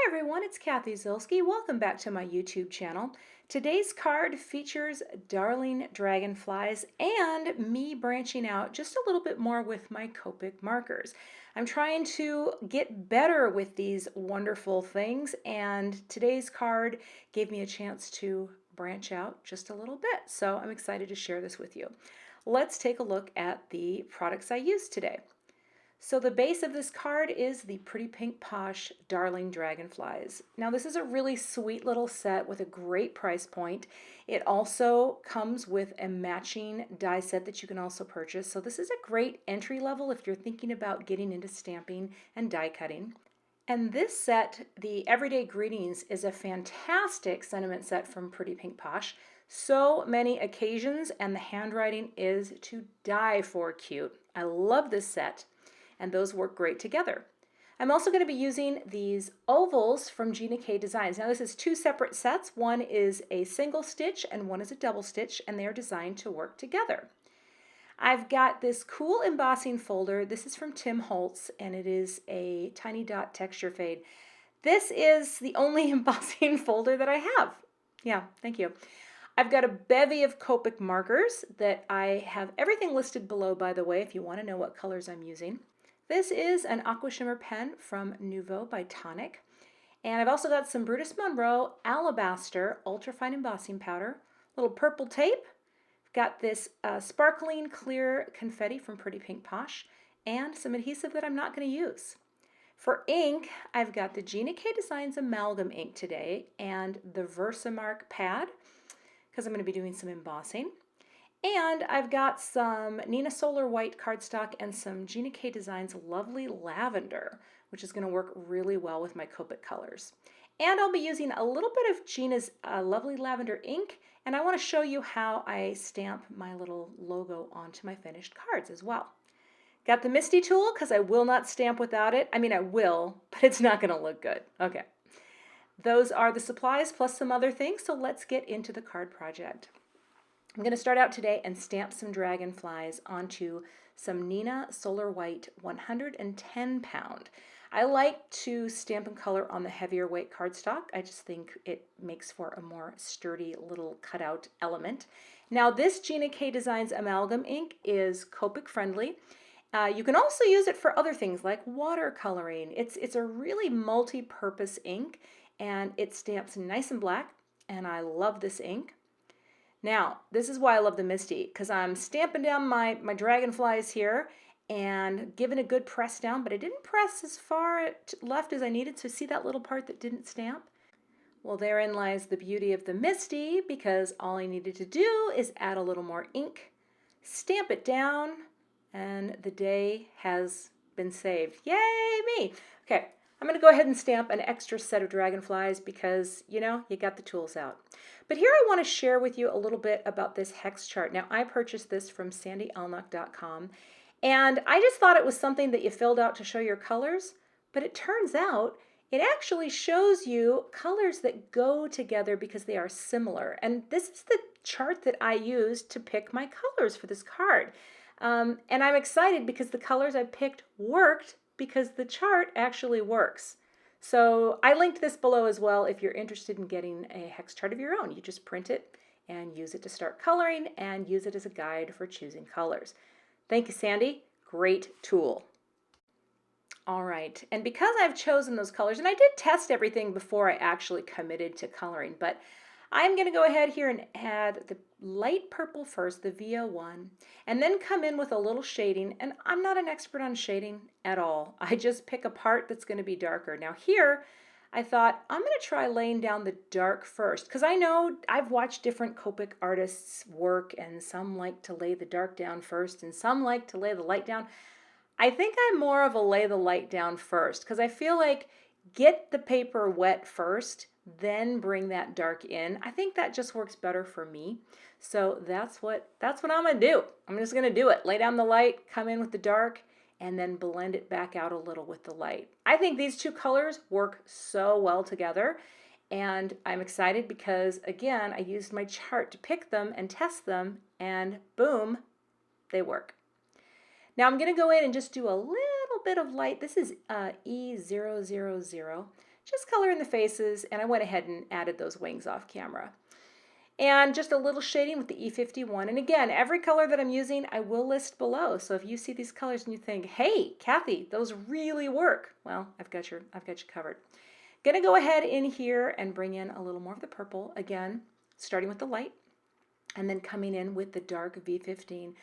everyone, it's Cathy Zielske. Welcome back to my YouTube channel. Today's card features darling dragonflies and me branching out just a little bit more with my Copic markers. I'm trying to get better with these wonderful things, and today's card gave me a chance to branch out just a little bit. So I'm excited to share this with you. Let's take a look at the products I used today. So the base of this card is the Pretty Pink Posh Darling Dragonflies. Now this is a really sweet little set with a great price point. It also comes with a matching die set that you can also purchase. So this is a great entry level if you're thinking about getting into stamping and die cutting. And this set, the Everyday Greetings, is a fantastic sentiment set from Pretty Pink Posh. So many occasions, and the handwriting is to die for cute. I love this set, and those work great together. I'm also going to be using these ovals from Gina Designs. Now this is two separate sets. One is a single stitch and one is a double stitch, and they are designed to work together. I've got this cool embossing folder. This is from Holtz, and it is a tiny dot texture fade. This is the only embossing folder that I have. Yeah, thank you. I've got a bevy of Copic markers that I have everything listed below, by the way, if you want to know what colors I'm using. This is an Aqua Shimmer pen from Nouveau by Tonic. And I've also got some Brutus Monroe Alabaster Ultrafine Embossing Powder, little purple tape. I've got this sparkling clear confetti from Pretty Pink Posh, and some adhesive that I'm not going to use. For ink, I've got the Gina Designs Amalgam ink today and the Versamark pad, because I'm going to be doing some embossing. And I've got some Neenah Solar White cardstock and some Gina Designs Lovely Lavender, which is going to work really well with my Copic colors. And I'll be using a little bit of Gina's Lovely Lavender ink, and I want to show you how I stamp my little logo onto my finished cards as well. Got the Misty tool because I will not stamp without it. I mean, I will, but it's not going to look good. Okay. Those are the supplies plus some other things, so let's get into the card project. I'm going to start out today and stamp some dragonflies onto some Neenah Solar White 110 pound. I like to stamp and color on the heavier weight cardstock. I just think it makes for a more sturdy little cutout element. Now this Gina Designs Amalgam ink is Copic friendly. You can also use it for other things like watercoloring. It's a really multi-purpose ink, and it stamps nice and black, and I love this ink. Now, this is why I love the Misty, because I'm stamping down my dragonflies here and giving a good press down, but I didn't press as far left as I needed, so see that little part that didn't stamp? Well, therein lies the beauty of the Misty, because all I needed to do is add a little more ink, stamp it down, and the day has been saved. Yay, me! Okay. I'm going to go ahead and stamp an extra set of dragonflies because, you know, you got the tools out. But here I want to share with you a little bit about this hex chart. Now, I purchased this from sandyallnock.com, and I just thought it was something that you filled out to show your colors, but it turns out it actually shows you colors that go together because they are similar. And this is the chart that I used to pick my colors for this card. And I'm excited because the colors I picked worked because the chart actually works. So I linked this below as well if you're interested in getting a hex chart of your own. You just print it and use it to start coloring and use it as a guide for choosing colors. Thank you, Sandy. Great tool. All right, and because I've chosen those colors, and I did test everything before I actually committed to coloring, but I'm going to go ahead here and add the light purple first, the VO1, and then come in with a little shading. And I'm not an expert on shading at all. I just pick a part that's going to be darker. Now here, I thought I'm going to try laying down the dark first, because I know I've watched different Copic artists work, and some like to lay the dark down first, and some like to lay the light down. I think I'm more of a lay the light down first, because I feel like get the paper wet first, then bring that dark in. I think that just works better for me. So that's what I'm going to do. I'm just going to do it. Lay down the light, come in with the dark, and then blend it back out a little with the light. I think these two colors work so well together, and I'm excited because, again, I used my chart to pick them and test them, and boom, they work. Now I'm going to go in and just do a little bit of light. This is E000 just color in the faces, and I went ahead and added those wings off camera. And just a little shading with the E51. And again, every color that I'm using, I will list below. So if you see these colors and you think, hey, Cathy, those really work, well, I've got you covered. Gonna go ahead in here and bring in a little more of the purple, again, starting with the light, and then coming in with the dark V15,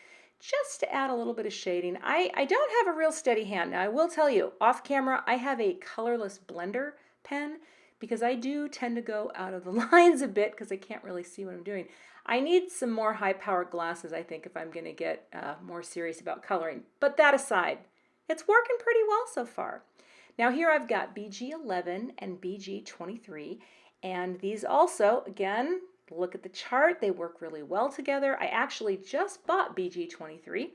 just to add a little bit of shading. I don't have a real steady hand. Now, I will tell you, off camera, I have a colorless blender pen, because I do tend to go out of the lines a bit because I can't really see what I'm doing. I need some more high-powered glasses, I think, if I'm going to get more serious about coloring. But that aside, it's working pretty well so far. Now here I've got BG11 and BG23, and these also, again, look at the chart, they work really well together. I actually just bought BG23,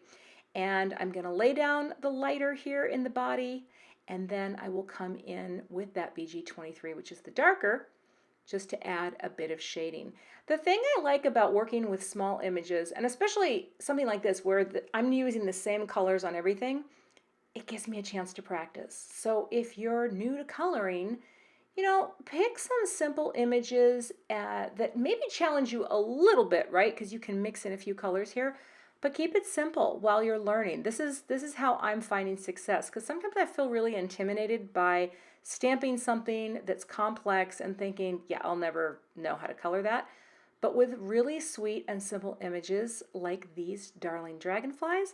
and I'm going to lay down the lighter here in the body, and then I will come in with that BG23, which is the darker, just to add a bit of shading. The thing I like about working with small images, and especially something like this where I'm using the same colors on everything, it gives me a chance to practice. So if you're new to coloring, you know, pick some simple images that maybe challenge you a little bit, right? Because you can mix in a few colors here. But keep it simple while you're learning. This is how I'm finding success, because sometimes I feel really intimidated by stamping something that's complex and thinking, yeah, I'll never know how to color that. But with really sweet and simple images like these darling dragonflies,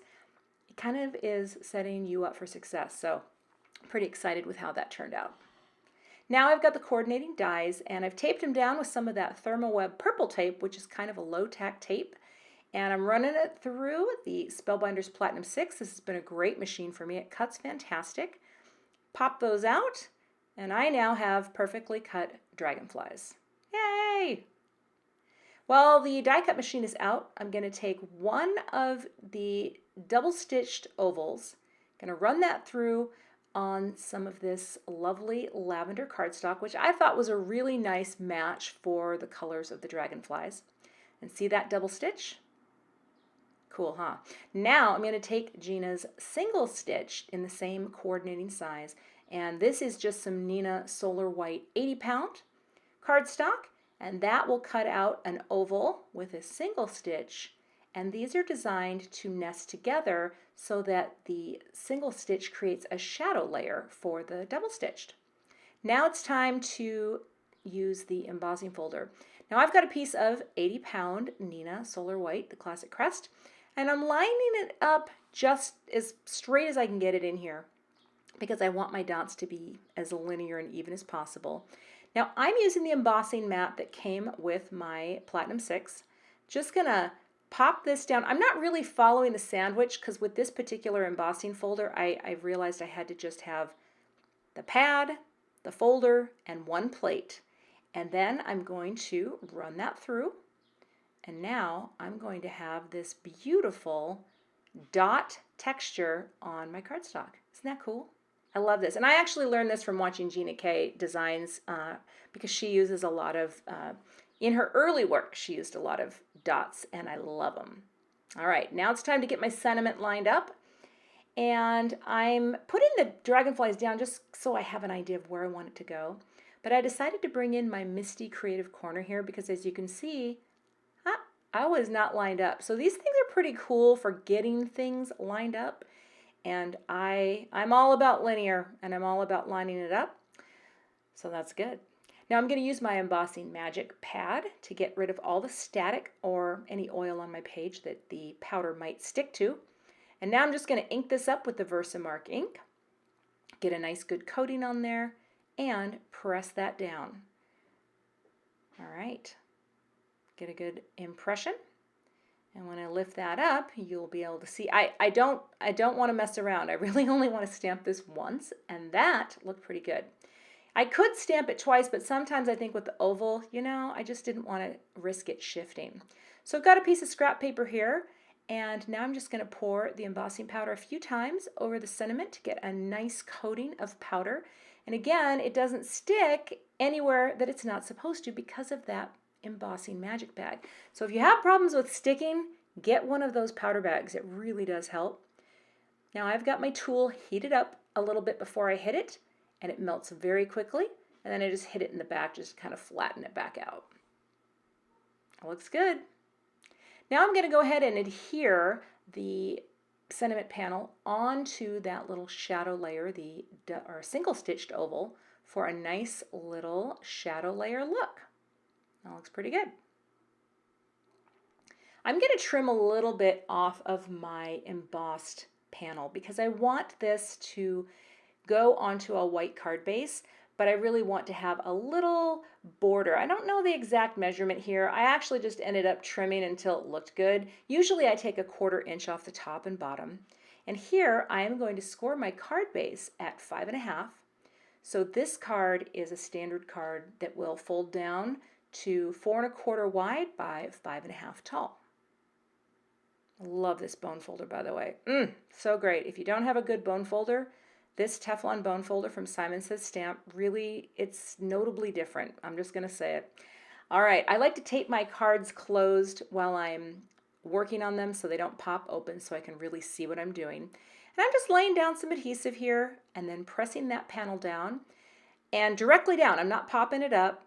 it kind of is setting you up for success. So I'm pretty excited with how that turned out. Now I've got the coordinating dies, and I've taped them down with some of that Thermoweb purple tape, which is kind of a low-tack tape. And I'm running it through the Spellbinders Platinum 6. This has been a great machine for me. It cuts fantastic. Pop those out, and I now have perfectly cut dragonflies. Yay! While the die cut machine is out, I'm going to take one of the double-stitched ovals, going to run that through on some of this lovely lavender cardstock, which I thought was a really nice match for the colors of the dragonflies. And see that double stitch? Cool, huh? Now I'm going to take Gina's single stitch in the same coordinating size, and this is just some Neenah Solar White 80-pound cardstock, and that will cut out an oval with a single stitch, and these are designed to nest together so that the single stitch creates a shadow layer for the double stitched. Now it's time to use the embossing folder. Now I've got a piece of 80-pound Neenah Solar White, the classic Crest, and I'm lining it up just as straight as I can get it in here because I want my dots to be as linear and even as possible. Now I'm using the embossing mat that came with my Platinum 6. Just gonna pop this down. I'm not really following the sandwich because with this particular embossing folder, I realized I had to just have the pad, the folder, and one plate. And then I'm going to run that through. And now I'm going to have this beautiful dot texture on my cardstock. Isn't that cool? I love this. And I actually learned this from watching Gina K designs because she uses a lot of, in her early work, she used a lot of dots, and I love them. All right, now it's time to get my sentiment lined up. And I'm putting the dragonflies down just so I have an idea of where I want it to go. But I decided to bring in my Misty Creative Corner here because, as you can see, I was not lined up. So these things are pretty cool for getting things lined up. And I'm all about linear, and I'm all about lining it up. So that's good. Now I'm going to use my Embossing Magic pad to get rid of all the static or any oil on my page that the powder might stick to. And now I'm just going to ink this up with the Versamark ink, get a nice good coating on there, and press that down. All right. Get a good impression, and when I lift that up, you'll be able to see. I don't want to mess around. I really only want to stamp this once, and that looked pretty good. I could stamp it twice, but sometimes I think with the oval, you know, I just didn't want to risk it shifting. So I've got a piece of scrap paper here, and now I'm just going to pour the embossing powder a few times over the sentiment to get a nice coating of powder. And again, it doesn't stick anywhere that it's not supposed to because of that embossing magic bag. So if you have problems with sticking, get one of those powder bags. It really does help. Now I've got my tool heated up a little bit before I hit it, and it melts very quickly. and then I just hit it in the back, just kind of flatten it back out. It looks good. Now I'm going to go ahead and adhere the sentiment panel onto that little shadow layer, the single stitched oval, for a nice little shadow layer look. That looks pretty good. I'm going to trim a little bit off of my embossed panel because I want this to go onto a white card base, but I really want to have a little border. I don't know the exact measurement here. I actually just ended up trimming until it looked good. Usually I take a 1/4 inch off the top and bottom. And here I am going to score my card base at 5.5. So this card is a standard card that will fold down to 4.25 wide by 5.5 tall. I love this bone folder, by the way. So great. If you don't have a good bone folder, this Teflon bone folder from Simon Says Stamp, really, it's notably different. I'm just going to say it. All right, I like to tape my cards closed while I'm working on them so they don't pop open so I can really see what I'm doing. And I'm just laying down some adhesive here and then pressing that panel down and directly down. I'm not popping it up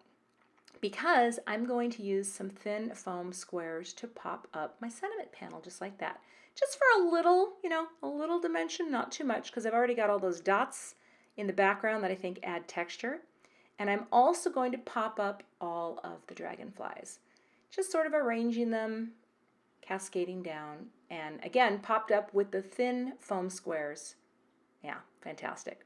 because I'm going to use some thin foam squares to pop up my sentiment panel just like that. Just for a little, a little dimension, not too much, because I've already got all those dots in the background that I think add texture. And I'm also going to pop up all of the dragonflies, just sort of arranging them, cascading down, and again, popped up with the thin foam squares. Yeah, fantastic.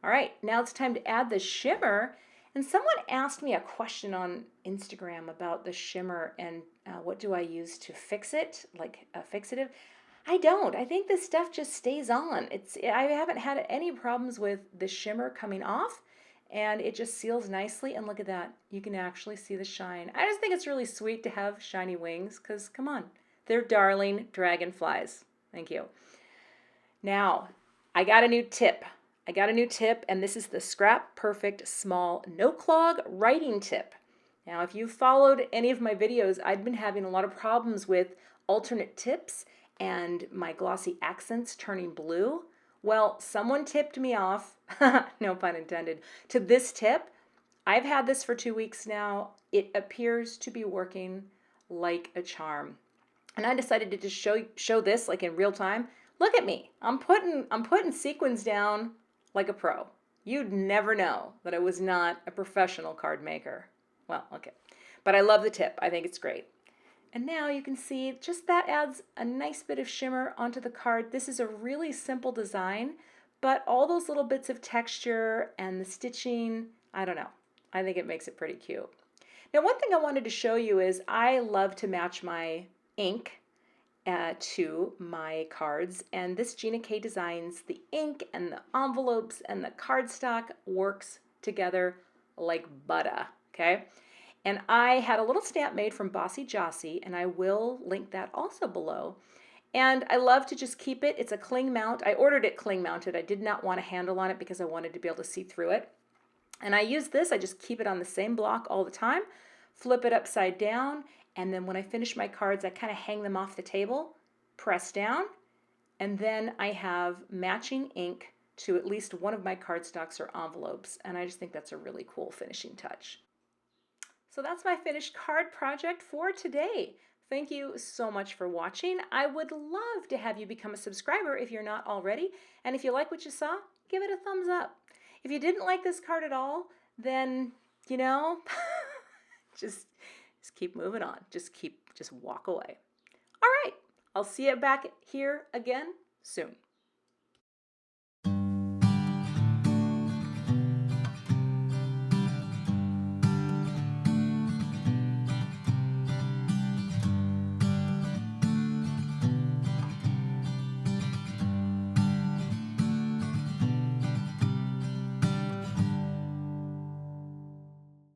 All right, now it's time to add the shimmer. And someone asked me a question on Instagram about the shimmer and what do I use to fix it, like a fixative. I don't. I think this stuff just stays on. I haven't had any problems with the shimmer coming off, and it just seals nicely. And look at that. You can actually see the shine. I just think it's really sweet to have shiny wings because, come on, they're darling dragonflies. Thank you. Now, I got a new tip. And this is the Scrap Perfect Small No Clog Writing Tip. Now, if you followed any of my videos, I'd been having a lot of problems with alternate tips and my glossy accents turning blue. Well, someone tipped me off, no pun intended, to this tip. I've had this for 2 weeks now. It appears to be working like a charm. And I decided to just show this like in real time. Look at me. I'm putting sequins down like a pro. You'd never know that I was not a professional card maker. Well, okay. But I love the tip. I think it's great. And now you can see just that adds a nice bit of shimmer onto the card. This is a really simple design, but all those little bits of texture and the stitching, I don't know. I think it makes it pretty cute. Now, one thing I wanted to show you is I love to match my ink to my cards, and this Gina K Designs, the ink and the envelopes and the cardstock works together like butter, okay? And I had a little stamp made from Bossy Jossie, and I will link that also below. And I love to just keep it. It's a cling mount. I ordered it cling mounted. I did not want a handle on it because I wanted to be able to see through it. And I use this. I just keep it on the same block all the time, flip it upside down, and then when I finish my cards, I kind of hang them off the table, press down, and then I have matching ink to at least one of my cardstocks or envelopes. And I just think that's a really cool finishing touch. So that's my finished card project for today. Thank you so much for watching. I would love to have you become a subscriber if you're not already. And if you like what you saw, give it a thumbs up. If you didn't like this card at all, then, just keep moving on. Just walk away. All right, I'll see you back here again soon.